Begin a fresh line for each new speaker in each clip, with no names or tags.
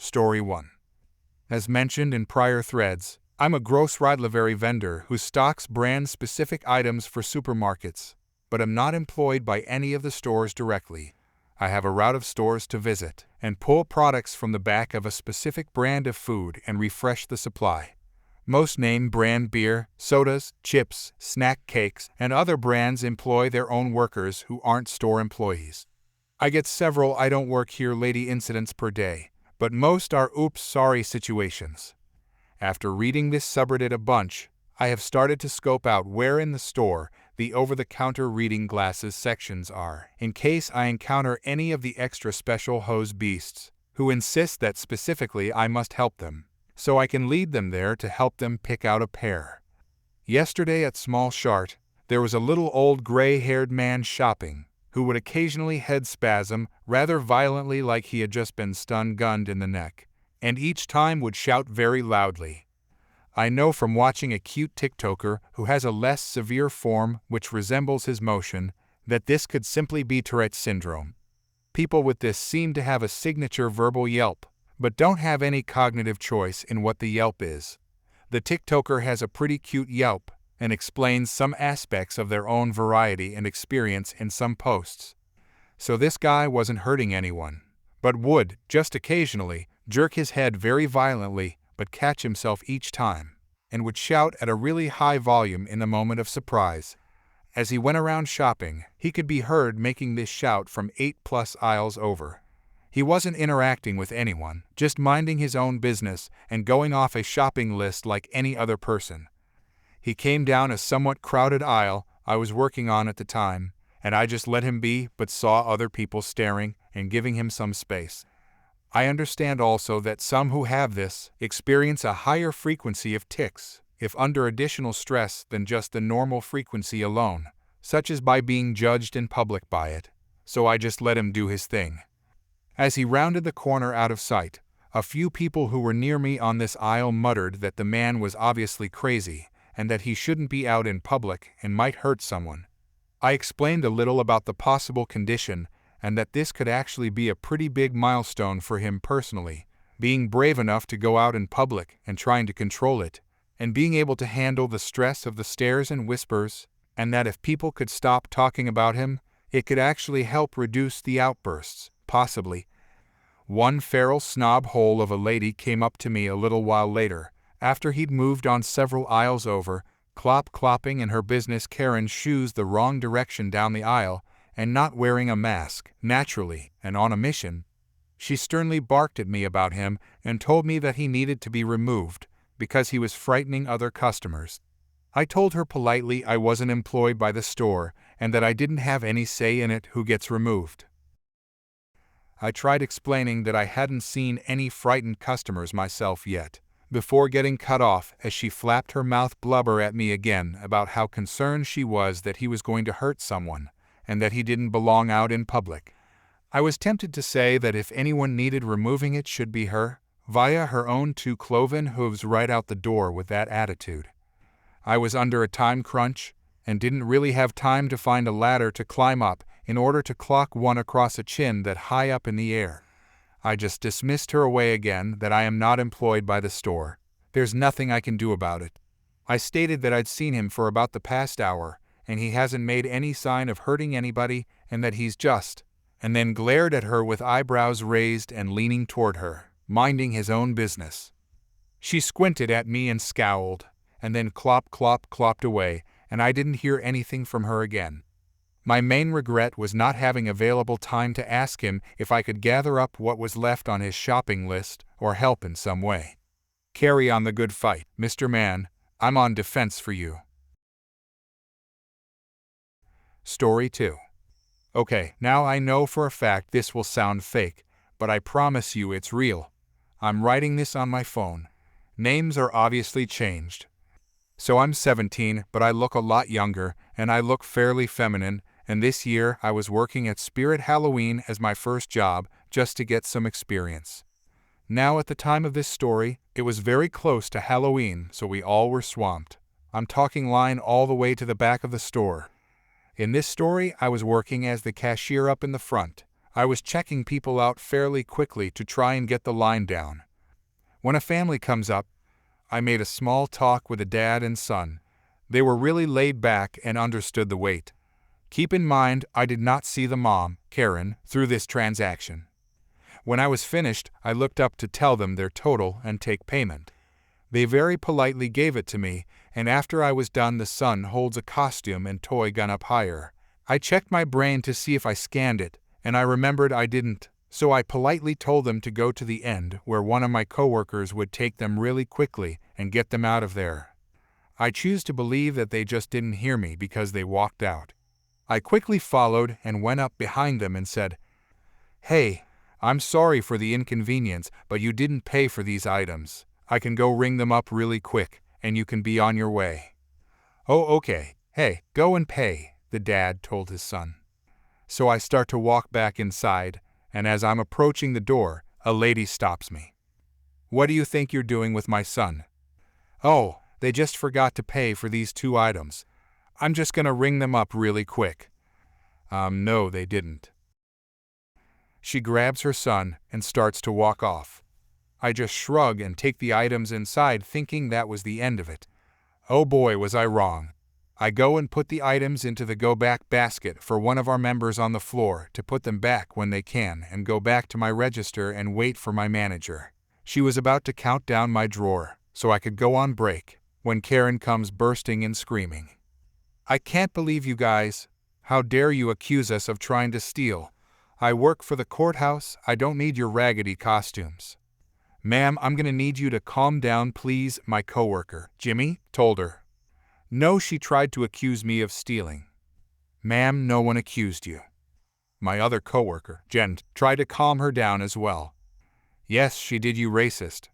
Story 1. As mentioned in prior threads, I'm a grocery vendor who stocks brand-specific items for supermarkets, but am not employed by any of the stores directly. I have a route of stores to visit and pull products from the back of a specific brand of food and refresh the supply. Most name brand beer, sodas, chips, snack cakes, and other brands employ their own workers who aren't store employees. I get several "I don't work here lady" incidents per day, but most are "oops, sorry" situations. After reading this subreddit a bunch, I have started to scope out where in the store the over-the-counter reading glasses sections are, in case I encounter any of the extra special hose beasts who insist that specifically I must help them, so I can lead them there to help them pick out a pair. Yesterday at Small Shart, there was a little old gray-haired man shopping who would occasionally head spasm rather violently like he had just been stun-gunned in the neck, and each time would shout very loudly. I know from watching a cute TikToker who has a less severe form which resembles his motion that this could simply be Tourette's syndrome. People with this seem to have a signature verbal yelp, but don't have any cognitive choice in what the yelp is. The TikToker has a pretty cute yelp and explains some aspects of their own variety and experience in some posts. So this guy wasn't hurting anyone, but would, just occasionally, jerk his head very violently but catch himself each time, and would shout at a really high volume in a moment of surprise. As he went around shopping, he could be heard making this shout from 8+ aisles over. He wasn't interacting with anyone, just minding his own business and going off a shopping list like any other person. He came down a somewhat crowded aisle I was working on at the time, and I just let him be but saw other people staring and giving him some space. I understand also that some who have this experience a higher frequency of tics if under additional stress than just the normal frequency alone, such as by being judged in public by it, so I just let him do his thing. As he rounded the corner out of sight, a few people who were near me on this aisle muttered that the man was obviously crazy and that he shouldn't be out in public and might hurt someone. I explained a little about the possible condition and that this could actually be a pretty big milestone for him personally, being brave enough to go out in public and trying to control it, and being able to handle the stress of the stares and whispers, and that if people could stop talking about him, it could actually help reduce the outbursts, possibly. One feral snob hole of a lady came up to me a little while later, after he'd moved on several aisles over, clopping in her business Karen's shoes the wrong direction down the aisle, and not wearing a mask, naturally, and on a mission. She sternly barked at me about him and told me that he needed to be removed because he was frightening other customers. I told her politely I wasn't employed by the store and that I didn't have any say in it who gets removed. I tried explaining that I hadn't seen any frightened customers myself yet, before getting cut off as she flapped her mouth blubber at me again about how concerned she was that he was going to hurt someone, and that he didn't belong out in public. I was tempted to say that if anyone needed removing it should be her, via her own 2 cloven hooves right out the door with that attitude. I was under a time crunch, and didn't really have time to find a ladder to climb up in order to clock one across a chin that high up in the air. I just dismissed her away again that I am not employed by the store. There's nothing I can do about it. I stated that I'd seen him for about the past hour, and he hasn't made any sign of hurting anybody, and that he's just, and then glared at her with eyebrows raised and leaning toward her, minding his own business. She squinted at me and scowled, and then clopped away, and I didn't hear anything from her again. My main regret was not having available time to ask him if I could gather up what was left on his shopping list or help in some way. Carry on the good fight, Mr. Man. I'm on defense for you. Story 2. Okay, now I know for a fact this will sound fake, but I promise you it's real. I'm writing this on my phone. Names are obviously changed. So I'm 17, but I look a lot younger, and I look fairly feminine, and this year I was working at Spirit Halloween as my first job, just to get some experience. Now at the time of this story, it was very close to Halloween, so we all were swamped. I'm talking line all the way to the back of the store. In this story, I was working as the cashier up in the front. I was checking people out fairly quickly to try and get the line down. When a family comes up, I made a small talk with a dad and son. They were really laid back and understood the weight. Keep in mind, I did not see the mom, Karen, through this transaction. When I was finished, I looked up to tell them their total and take payment. They very politely gave it to me, and after I was done, the son holds a costume and toy gun up higher. I checked my brain to see if I scanned it, and I remembered I didn't, so I politely told them to go to the end where one of my coworkers would take them really quickly and get them out of there. I choose to believe that they just didn't hear me because they walked out. I quickly followed and went up behind them and said, "Hey, I'm sorry for the inconvenience, but you didn't pay for these items. I can go ring them up really quick, and you can be on your way." "Oh, okay. Hey, go and pay," the dad told his son. So I start to walk back inside, and as I'm approaching the door, a lady stops me. "What do you think you're doing with my son?" "Oh, they just forgot to pay for these 2 items. I'm just gonna ring them up really quick." No, they didn't." She grabs her son and starts to walk off. I just shrug and take the items inside, thinking that was the end of it. Oh boy, was I wrong. I go and put the items into the go-back basket for one of our members on the floor to put them back when they can, and go back to my register and wait for my manager. She was about to count down my drawer so I could go on break when Karen comes bursting in screaming. "I can't believe you guys. How dare you accuse us of trying to steal? I work for the courthouse. I don't need your raggedy costumes." "Ma'am, I'm gonna need you to calm down, please," my coworker, Jimmy, told her. "No, she tried to accuse me of stealing." "Ma'am, no one accused you." My other coworker, Jen, tried to calm her down as well. "Yes, she did, you racist."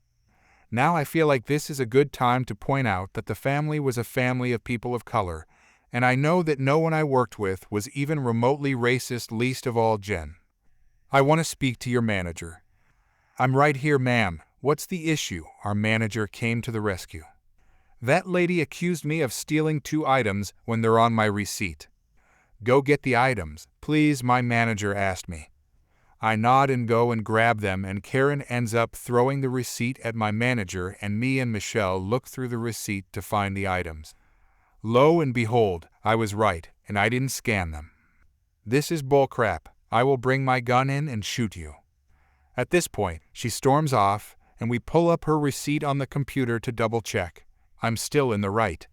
Now I feel like this is a good time to point out that the family was a family of people of color, and I know that no one I worked with was even remotely racist, least of all Jen. "I want to speak to your manager." "I'm right here, ma'am. What's the issue?" Our manager came to the rescue. "That lady accused me of stealing 2 items when they're on my receipt." "Go get the items, please," my manager asked me. I nod and go and grab them, and Karen ends up throwing the receipt at my manager, and me and Michelle look through the receipt to find the items. Lo and behold, I was right, and I didn't scan them. "This is bullcrap. I will bring my gun in and shoot you." At this point, she storms off, and we pull up her receipt on the computer to double-check. I'm still in the right.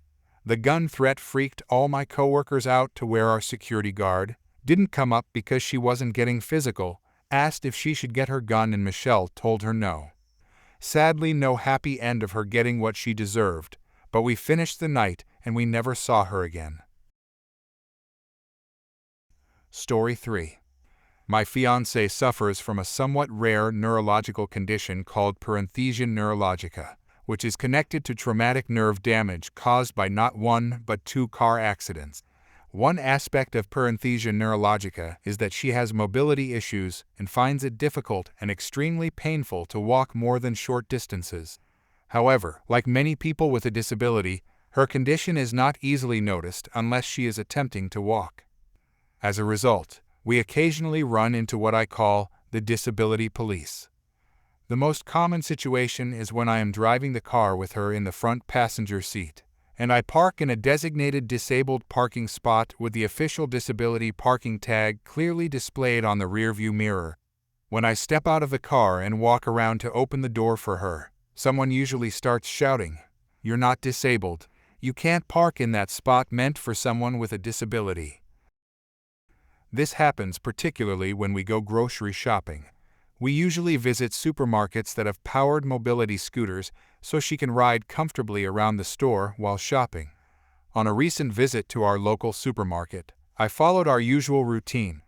The gun threat freaked all my coworkers out to where our security guard didn't come up because she wasn't getting physical, asked if she should get her gun, and Michelle told her no. Sadly, no happy end of her getting what she deserved, but we finished the night and we never saw her again. Story 3. My fiancé suffers from a somewhat rare neurological condition called paresthesia neurologica, which is connected to traumatic nerve damage caused by not 1 but 2 car accidents. One aspect of paresthesia neurologica is that she has mobility issues and finds it difficult and extremely painful to walk more than short distances. However, like many people with a disability, her condition is not easily noticed unless she is attempting to walk. As a result, we occasionally run into what I call the disability police. The most common situation is when I am driving the car with her in the front passenger seat, and I park in a designated disabled parking spot with the official disability parking tag clearly displayed on the rearview mirror. When I step out of the car and walk around to open the door for her, someone usually starts shouting, "You're not disabled. You can't park in that spot meant for someone with a disability." This happens particularly when we go grocery shopping. We usually visit supermarkets that have powered mobility scooters so she can ride comfortably around the store while shopping. On a recent visit to our local supermarket, I followed our usual routine.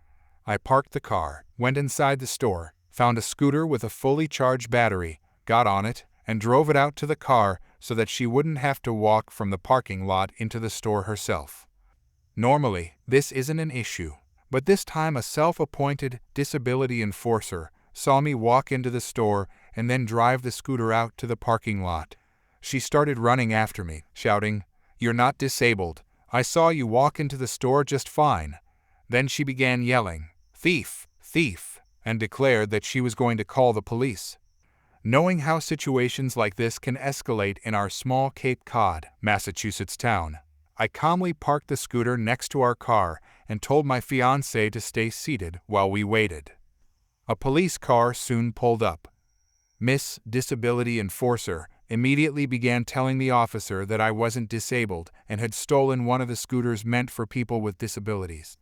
I parked the car, went inside the store, found a scooter with a fully charged battery, got on it, and drove it out to the car so that she wouldn't have to walk from the parking lot into the store herself. Normally, this isn't an issue, but this time a self-appointed disability enforcer saw me walk into the store and then drive the scooter out to the parking lot. She started running after me, shouting, "You're not disabled. I saw you walk into the store just fine." Then she began yelling, "Thief! Thief!" and declared that she was going to call the police. Knowing how situations like this can escalate in our small Cape Cod, Massachusetts town, I calmly parked the scooter next to our car and told my fiancée to stay seated while we waited. A police car soon pulled up. Miss Disability Enforcer immediately began telling the officer that I wasn't disabled and had stolen one of the scooters meant for people with disabilities.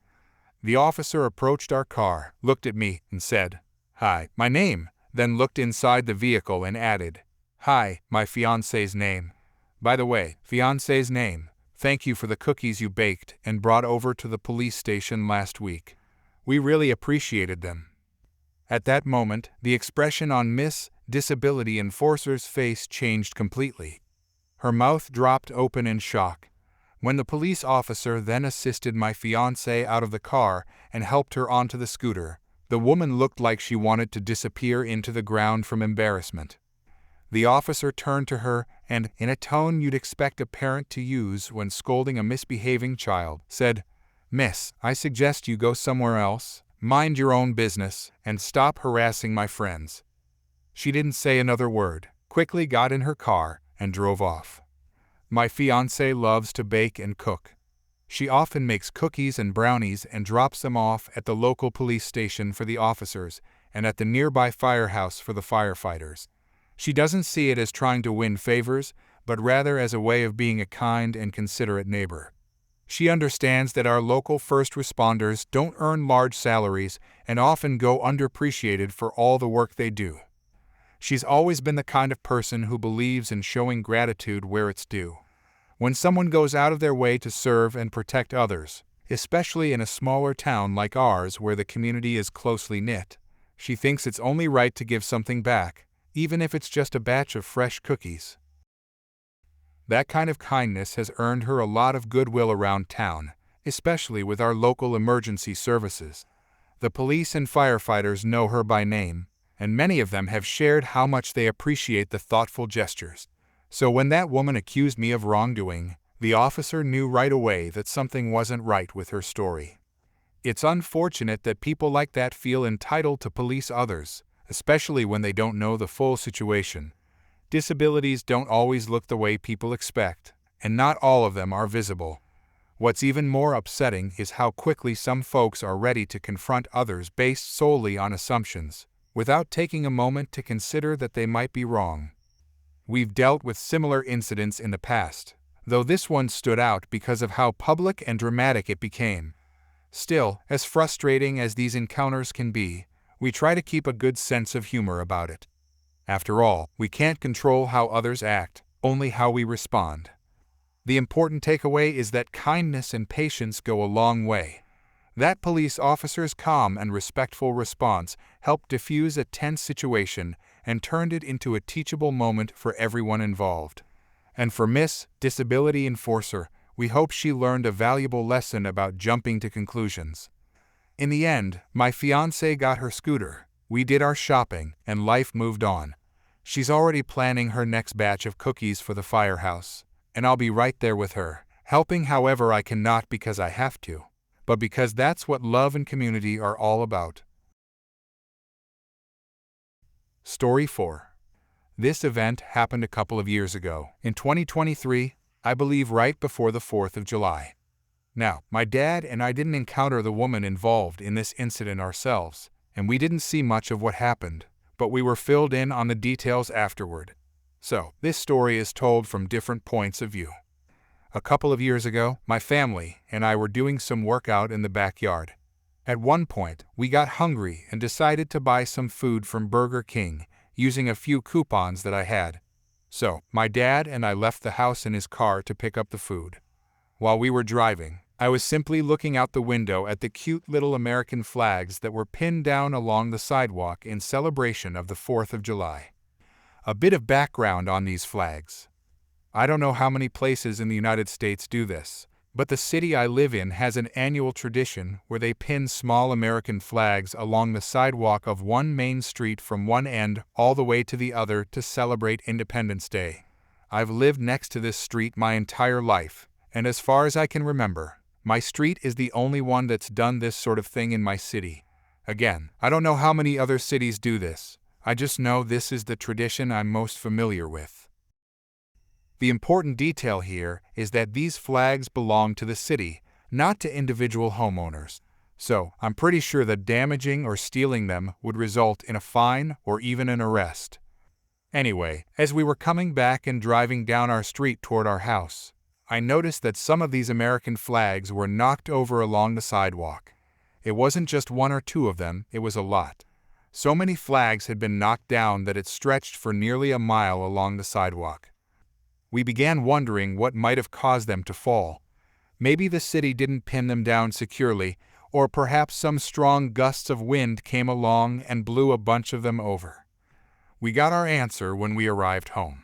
The officer approached our car, looked at me, and said, "Hi, my name," then looked inside the vehicle and added, "Hi, my fiancé's name. By the way, fiancé's name, thank you for the cookies you baked and brought over to the police station last week. We really appreciated them." At that moment, the expression on Miss Disability Enforcer's face changed completely. Her mouth dropped open in shock. When the police officer then assisted my fiancée out of the car and helped her onto the scooter, the woman looked like she wanted to disappear into the ground from embarrassment. The officer turned to her and, in a tone you'd expect a parent to use when scolding a misbehaving child, said, "Miss, I suggest you go somewhere else, mind your own business, and stop harassing my friends." She didn't say another word, quickly got in her car, and drove off. My fiancée loves to bake and cook. She often makes cookies and brownies and drops them off at the local police station for the officers and at the nearby firehouse for the firefighters. She doesn't see it as trying to win favors, but rather as a way of being a kind and considerate neighbor. She understands that our local first responders don't earn large salaries and often go underappreciated for all the work they do. She's always been the kind of person who believes in showing gratitude where it's due. When someone goes out of their way to serve and protect others, especially in a smaller town like ours where the community is closely knit, she thinks it's only right to give something back, even if it's just a batch of fresh cookies. That kind of kindness has earned her a lot of goodwill around town, especially with our local emergency services. The police and firefighters know her by name, and many of them have shared how much they appreciate the thoughtful gestures. So when that woman accused me of wrongdoing, the officer knew right away that something wasn't right with her story. It's unfortunate that people like that feel entitled to police others, especially when they don't know the full situation. Disabilities don't always look the way people expect, and not all of them are visible. What's even more upsetting is how quickly some folks are ready to confront others based solely on assumptions, without taking a moment to consider that they might be wrong. We've dealt with similar incidents in the past, though this one stood out because of how public and dramatic it became. Still, as frustrating as these encounters can be, we try to keep a good sense of humor about it. After all, we can't control how others act, only how we respond. The important takeaway is that kindness and patience go a long way. That police officer's calm and respectful response helped diffuse a tense situation and turned it into a teachable moment for everyone involved. And for Miss Disability Enforcer, we hope she learned a valuable lesson about jumping to conclusions. In the end, my fiancée got her scooter, we did our shopping, and life moved on. She's already planning her next batch of cookies for the firehouse, and I'll be right there with her, helping however I can, not because I have to, but because that's what love and community are all about. Story 4. This event happened a couple of years ago, in 2023, I believe right before the 4th of July. Now, my dad and I didn't encounter the woman involved in this incident ourselves, and we didn't see much of what happened, but we were filled in on the details afterward. So, this story is told from different points of view. A couple of years ago, my family and I were doing some work out in the backyard. At one point, we got hungry and decided to buy some food from Burger King, using a few coupons that I had. So, my dad and I left the house in his car to pick up the food. While we were driving, I was simply looking out the window at the cute little American flags that were pinned down along the sidewalk in celebration of the 4th of July. A bit of background on these flags. I don't know how many places in the United States do this, but the city I live in has an annual tradition where they pin small American flags along the sidewalk of one main street from one end all the way to the other to celebrate Independence Day. I've lived next to this street my entire life, and as far as I can remember, my street is the only one that's done this sort of thing in my city. Again, I don't know how many other cities do this. I just know this is the tradition I'm most familiar with. The important detail here is that these flags belong to the city, not to individual homeowners. So, I'm pretty sure that damaging or stealing them would result in a fine or even an arrest. Anyway, as we were coming back and driving down our street toward our house, I noticed that some of these American flags were knocked over along the sidewalk. It wasn't just one or two of them, it was a lot. So many flags had been knocked down that it stretched for nearly a mile along the sidewalk. We began wondering what might have caused them to fall. Maybe the city didn't pin them down securely, or perhaps some strong gusts of wind came along and blew a bunch of them over. We got our answer when we arrived home.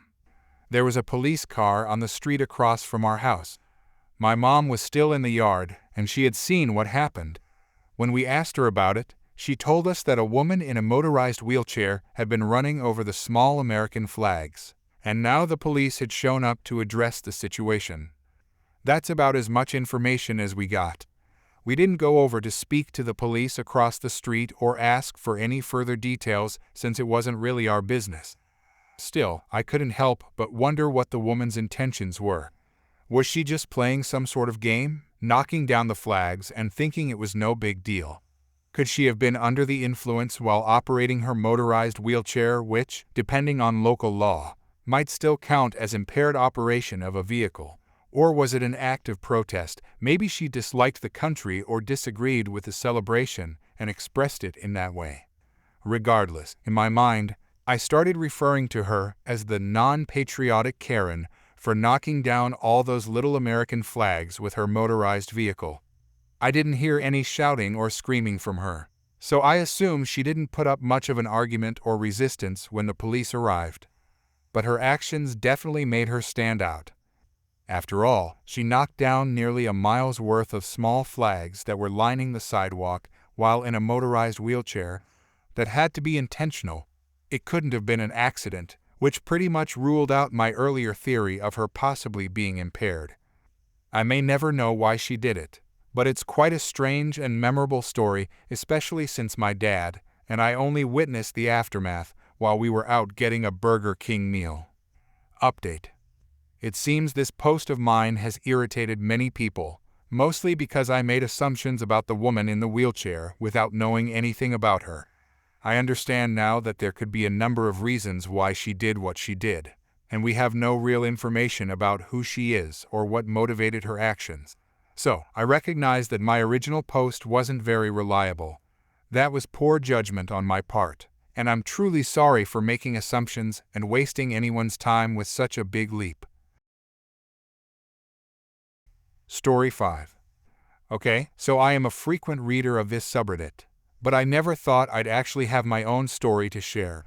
There was a police car on the street across from our house. My mom was still in the yard, and she had seen what happened. When we asked her about it, she told us that a woman in a motorized wheelchair had been running over the small American flags, and now the police had shown up to address the situation. That's about as much information as we got. We didn't go over to speak to the police across the street or ask for any further details since it wasn't really our business. Still, I couldn't help but wonder what the woman's intentions were. Was she just playing some sort of game, knocking down the flags and thinking it was no big deal? Could she have been under the influence while operating her motorized wheelchair, which, depending on local law, might still count as impaired operation of a vehicle? Or was it an act of protest? Maybe she disliked the country or disagreed with the celebration and expressed it in that way. Regardless, in my mind, I started referring to her as the non-patriotic Karen for knocking down all those little American flags with her motorized vehicle. I didn't hear any shouting or screaming from her, so I assume she didn't put up much of an argument or resistance when the police arrived. But her actions definitely made her stand out. After all, she knocked down nearly a mile's worth of small flags that were lining the sidewalk while in a motorized wheelchair. That had to be intentional. It couldn't have been an accident, which pretty much ruled out my earlier theory of her possibly being impaired. I may never know why she did it, but it's quite a strange and memorable story, especially since my dad and I only witnessed the aftermath while we were out getting a Burger King meal. Update. It seems this post of mine has irritated many people, mostly because I made assumptions about the woman in the wheelchair without knowing anything about her. I understand now that there could be a number of reasons why she did what she did, and we have no real information about who she is or what motivated her actions. So, I recognize that my original post wasn't very reliable. That was poor judgment on my part, and I'm truly sorry for making assumptions and wasting anyone's time with such a big leap. Story 5. Okay, so I am a frequent reader of this subreddit, but I never thought I'd actually have my own story to share.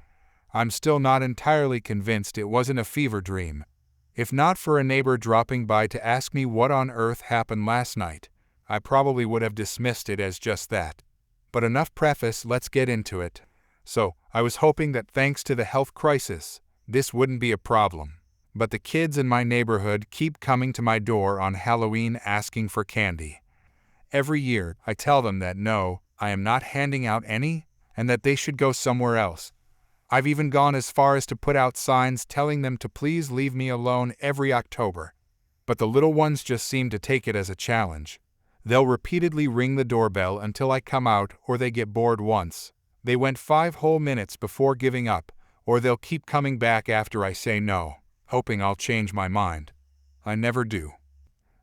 I'm still not entirely convinced it wasn't a fever dream. If not for a neighbor dropping by to ask me what on earth happened last night, I probably would have dismissed it as just that. But enough preface, let's get into it. So, I was hoping that thanks to the health crisis, this wouldn't be a problem. But the kids in my neighborhood keep coming to my door on Halloween asking for candy. Every year, I tell them that no, I am not handing out any, and that they should go somewhere else. I've even gone as far as to put out signs telling them to please leave me alone every October. But the little ones just seem to take it as a challenge. They'll repeatedly ring the doorbell until I come out, or they get bored once. They went 5 whole minutes before giving up, or they'll keep coming back after I say no, hoping I'll change my mind. I never do.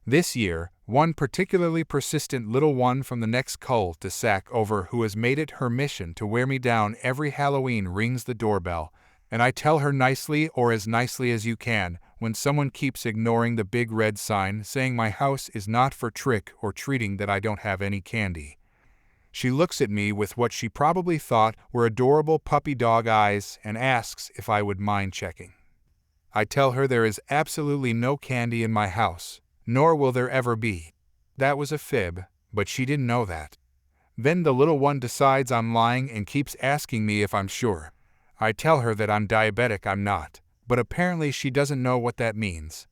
This year, one particularly persistent little one from the next cul-de-sac over who has made it her mission to wear me down every Halloween rings the doorbell, and I tell her nicely or as nicely as you can when someone keeps ignoring the big red sign saying my house is not for trick or treating that I don't have any candy. She looks at me with what she probably thought were adorable puppy dog eyes and asks if I would mind checking. I tell her there is absolutely no candy in my house, nor will there ever be. That was a fib, but she didn't know that. Then the little one decides I'm lying and keeps asking me if I'm sure. I tell her that I'm diabetic. I'm not, but apparently she doesn't know what that means.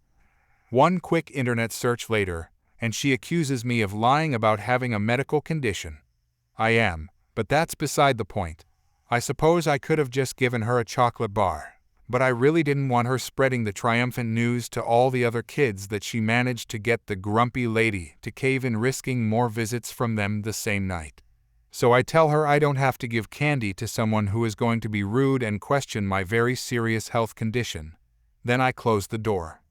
One quick internet search later, and she accuses me of lying about having a medical condition. I am, But that's beside the point. I suppose I could have just given her a chocolate bar. But I really didn't want her spreading the triumphant news to all the other kids that she managed to get the grumpy lady to cave in, risking more visits from them the same night. So I tell her I don't have to give candy to someone who is going to be rude and question my very serious health condition. Then I close the door.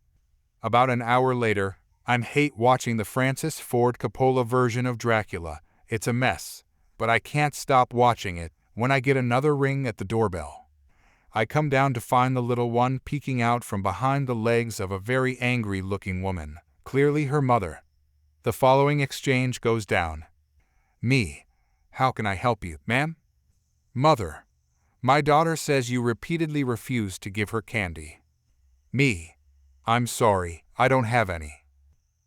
About an hour later, I'm hate watching the Francis Ford Coppola version of Dracula. It's a mess, but I can't stop watching it when I get another ring at the doorbell. I come down to find the little one peeking out from behind the legs of a very angry-looking woman, clearly her mother. The following exchange goes down. Me: "How can I help you, ma'am?" Mother: "My daughter says you repeatedly refuse to give her candy." Me: "I'm sorry, I don't have any."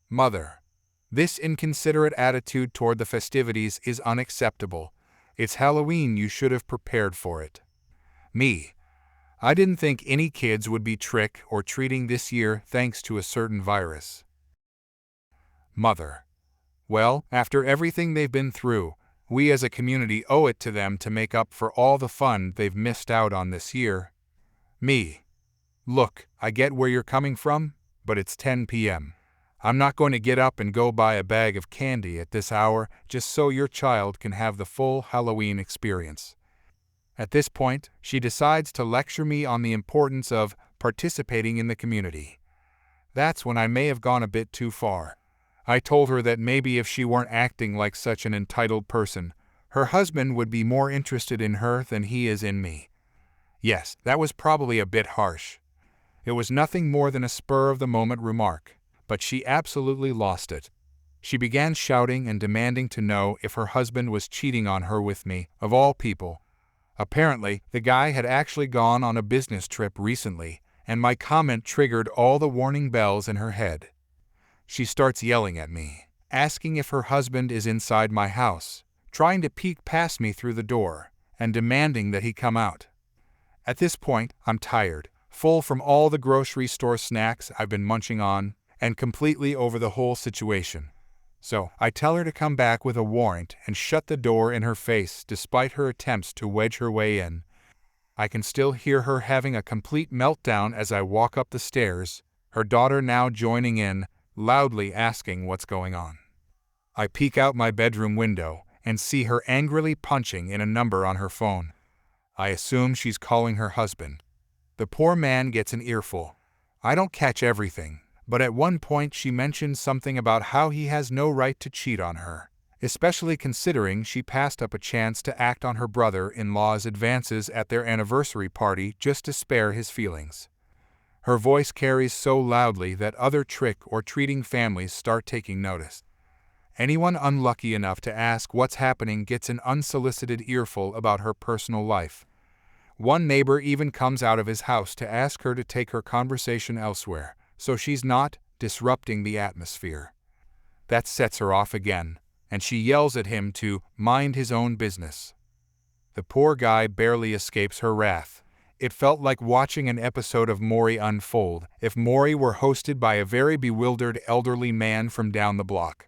Mother: "This inconsiderate attitude toward the festivities is unacceptable. It's Halloween, you should have prepared for it." Me: "I didn't think any kids would be trick or treating this year thanks to a certain virus." Mother: "Well, after everything they've been through, we as a community owe it to them to make up for all the fun they've missed out on this year." Me: "Look, I get where you're coming from, but it's 10 p.m. I'm not going to get up and go buy a bag of candy at this hour just so your child can have the full Halloween experience." At this point, she decides to lecture me on the importance of participating in the community. That's when I may have gone a bit too far. I told her that maybe if she weren't acting like such an entitled person, her husband would be more interested in her than he is in me. Yes, that was probably a bit harsh. It was nothing more than a spur-of-the-moment remark, but she absolutely lost it. She began shouting and demanding to know if her husband was cheating on her with me, of all people. Apparently, the guy had actually gone on a business trip recently, and my comment triggered all the warning bells in her head. She starts yelling at me, asking if her husband is inside my house, trying to peek past me through the door, and demanding that he come out. At this point, I'm tired, full from all the grocery store snacks I've been munching on, and completely over the whole situation. So I tell her to come back with a warrant and shut the door in her face despite her attempts to wedge her way in. I can still hear her having a complete meltdown as I walk up the stairs, her daughter now joining in, loudly asking what's going on. I peek out my bedroom window and see her angrily punching in a number on her phone. I assume she's calling her husband. The poor man gets an earful. I don't catch everything, but at one point she mentions something about how he has no right to cheat on her, especially considering she passed up a chance to act on her brother-in-law's advances at their anniversary party just to spare his feelings. Her voice carries so loudly that other trick-or-treating families start taking notice. Anyone unlucky enough to ask what's happening gets an unsolicited earful about her personal life. One neighbor even comes out of his house to ask her to take her conversation elsewhere, so she's not disrupting the atmosphere. That sets her off again, and she yells at him to mind his own business. The poor guy barely escapes her wrath. It felt like watching an episode of Maury unfold if Maury were hosted by a very bewildered elderly man from down the block.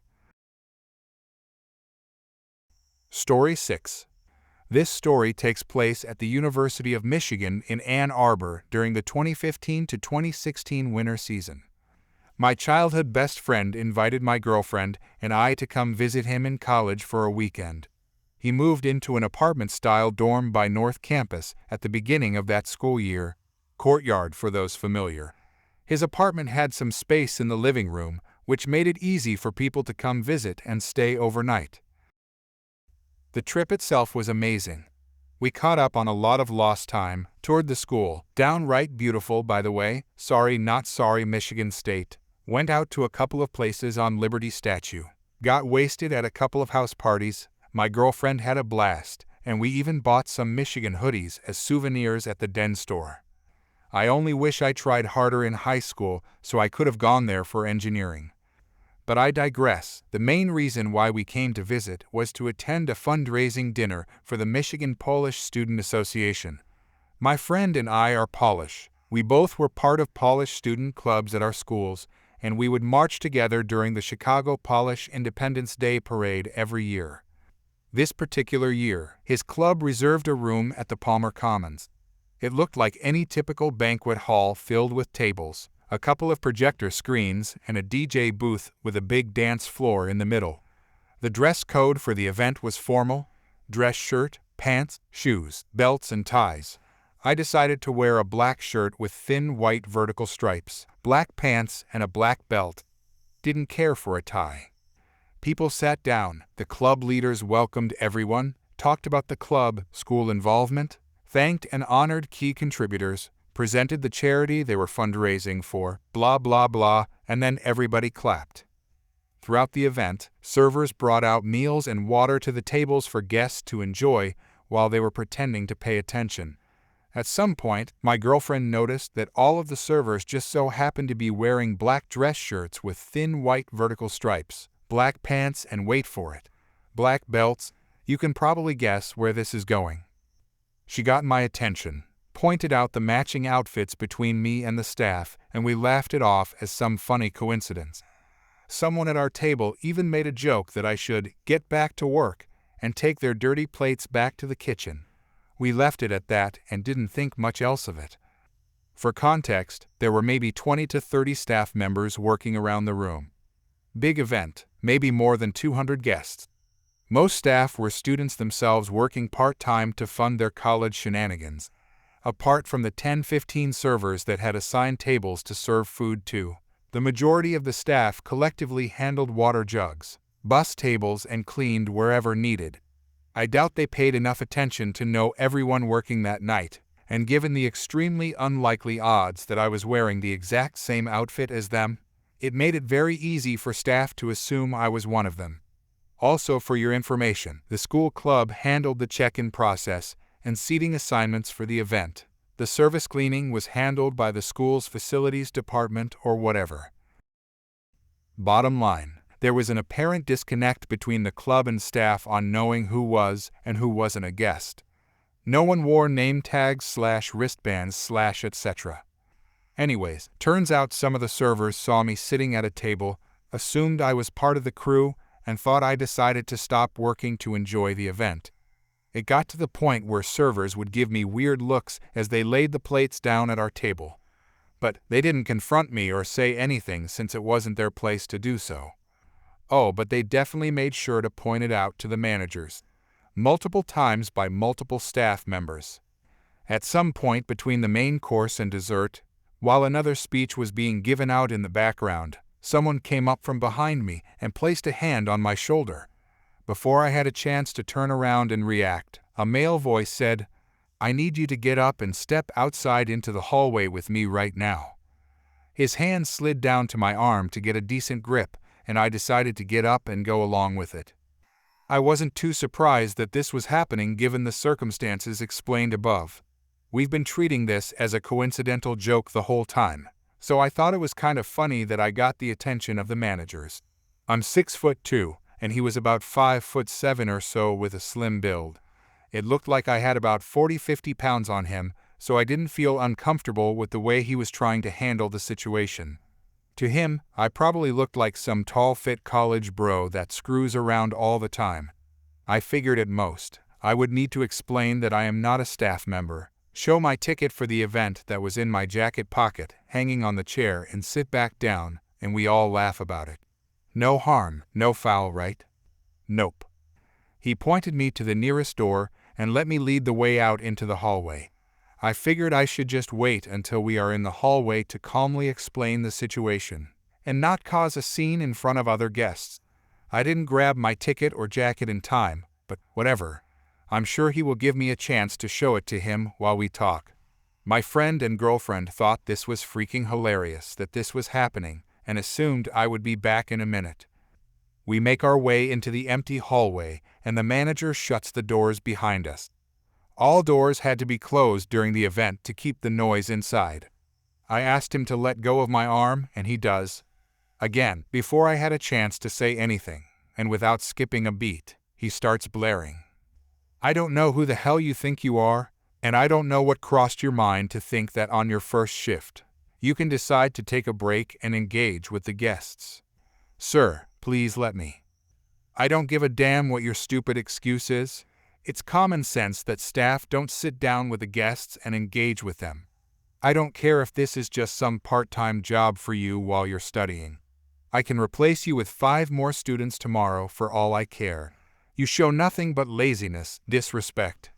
Story 6. This story takes place at the University of Michigan in Ann Arbor during the 2015 to 2016 winter season. My childhood best friend invited my girlfriend and I to come visit him in college for a weekend. He moved into an apartment-style dorm by North Campus at the beginning of that school year. Courtyard for those familiar. His apartment had some space in the living room, which made it easy for people to come visit and stay overnight. The trip itself was amazing. We caught up on a lot of lost time, toured the school, downright beautiful by the way, sorry not sorry Michigan State, went out to a couple of places on Liberty Statue, got wasted at a couple of house parties, my girlfriend had a blast, and we even bought some Michigan hoodies as souvenirs at the Den store. I only wish I tried harder in high school so I could have gone there for engineering. But I digress. The main reason why we came to visit was to attend a fundraising dinner for the Michigan Polish Student Association. My friend and I are Polish. We both were part of Polish student clubs at our schools, and we would march together during the Chicago Polish Independence Day Parade every year. This particular year, his club reserved a room at the Palmer Commons. It looked like any typical banquet hall filled with tables, a couple of projector screens, and a DJ booth with a big dance floor in the middle. The dress code for the event was formal: dress shirt, pants, shoes, belts, and ties. I decided to wear a black shirt with thin white vertical stripes, black pants, and a black belt. Didn't care for a tie. People sat down, the club leaders welcomed everyone, talked about the club, school involvement, thanked and honored key contributors, presented the charity they were fundraising for, blah blah blah, and then everybody clapped. Throughout the event, servers brought out meals and water to the tables for guests to enjoy while they were pretending to pay attention. At some point, my girlfriend noticed that all of the servers just so happened to be wearing black dress shirts with thin white vertical stripes, black pants, and wait for it, black belts. You can probably guess where this is going. She got my attention, pointed out the matching outfits between me and the staff, and we laughed it off as some funny coincidence. Someone at our table even made a joke that I should get back to work and take their dirty plates back to the kitchen. We left it at that and didn't think much else of it. For context, there were maybe 20 to 30 staff members working around the room. Big event, maybe more than 200 guests. Most staff were students themselves working part-time to fund their college shenanigans, apart from the 10-15 servers that had assigned tables to serve food to. The majority of the staff collectively handled water jugs, bus tables, and cleaned wherever needed. I doubt they paid enough attention to know everyone working that night, and given the extremely unlikely odds that I was wearing the exact same outfit as them, it made it very easy for staff to assume I was one of them. Also, for your information, the school club handled the check-in process and seating assignments for the event. The service cleaning was handled by the school's facilities department or whatever. Bottom line, there was an apparent disconnect between the club and staff on knowing who was and who wasn't a guest. No one wore name tags / wristbands / etc. Anyways, turns out some of the servers saw me sitting at a table, assumed I was part of the crew, and thought I decided to stop working to enjoy the event. It got to the point where servers would give me weird looks as they laid the plates down at our table. But they didn't confront me or say anything since it wasn't their place to do so. Oh, but they definitely made sure to point it out to the managers, multiple times by multiple staff members. At some point between the main course and dessert, while another speech was being given out in the background, someone came up from behind me and placed a hand on my shoulder. Before I had a chance to turn around and react, a male voice said, "I need you to get up and step outside into the hallway with me right now." His hand slid down to my arm to get a decent grip, and I decided to get up and go along with it. I wasn't too surprised that this was happening given the circumstances explained above. We've been treating this as a coincidental joke the whole time, so I thought it was kind of funny that I got the attention of the managers. I'm 6'2", and he was about 5'7" or so with a slim build. It looked like I had about 40-50 pounds on him, so I didn't feel uncomfortable with the way he was trying to handle the situation. To him, I probably looked like some tall fit college bro that screws around all the time. I figured at most, I would need to explain that I am not a staff member, show my ticket for the event that was in my jacket pocket, hanging on the chair, and sit back down, and we all laugh about it. No harm, no foul, right? Nope. He pointed me to the nearest door and let me lead the way out into the hallway. I figured I should just wait until we are in the hallway to calmly explain the situation, and not cause a scene in front of other guests. I didn't grab my ticket or jacket in time, but whatever. I'm sure he will give me a chance to show it to him while we talk. My friend and girlfriend thought this was freaking hilarious that this was happening, and assumed I would be back in a minute. We make our way into the empty hallway, and the manager shuts the doors behind us. All doors had to be closed during the event to keep the noise inside. I asked him to let go of my arm, and he does. Again, before I had a chance to say anything, and without skipping a beat, he starts blaring. "I don't know who the hell you think you are, and I don't know what crossed your mind to think that on your first shift, you can decide to take a break and engage with the guests. Sir, please let me." I don't give a damn what your stupid excuse is. It's common sense that staff don't sit down with the guests and engage with them. I don't care if this is just some part-time job for you while you're studying. I can replace you with 5 more students tomorrow for all I care. You show nothing but laziness, disrespect.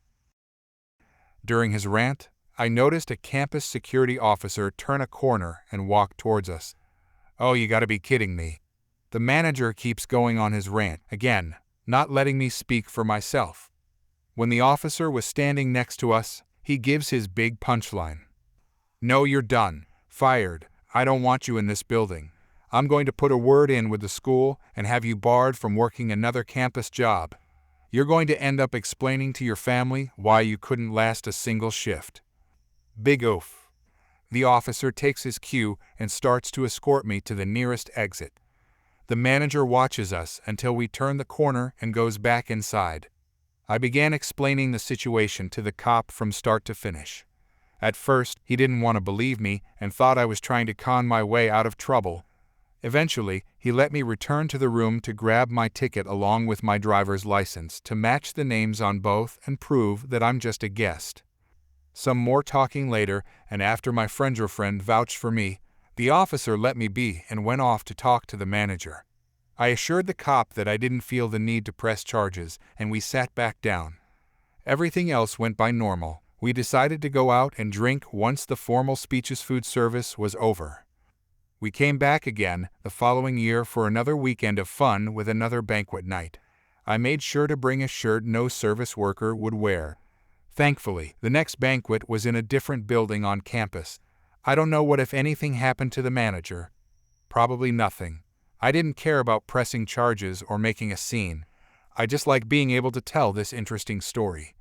During his rant, I noticed a campus security officer turn a corner and walk towards us. Oh, you gotta be kidding me. The manager keeps going on his rant, again, not letting me speak for myself. When the officer was standing next to us, he gives his big punchline. No, you're done. Fired. I don't want you in this building. I'm going to put a word in with the school and have you barred from working another campus job. You're going to end up explaining to your family why you couldn't last a single shift. Big oof. The officer takes his cue and starts to escort me to the nearest exit. The manager watches us until we turn the corner and goes back inside. I began explaining the situation to the cop from start to finish. At first, he didn't want to believe me and thought I was trying to con my way out of trouble. Eventually, he let me return to the room to grab my ticket along with my driver's license to match the names on both and prove that I'm just a guest. Some more talking later, and after my friend vouched for me, the officer let me be and went off to talk to the manager. I assured the cop that I didn't feel the need to press charges, and we sat back down. Everything else went by normal. We decided to go out and drink once the formal speeches food service was over. We came back again the following year for another weekend of fun with another banquet night. I made sure to bring a shirt no service worker would wear. Thankfully, the next banquet was in a different building on campus. I don't know what if anything happened to the manager. Probably nothing. I didn't care about pressing charges or making a scene. I just like being able to tell this interesting story.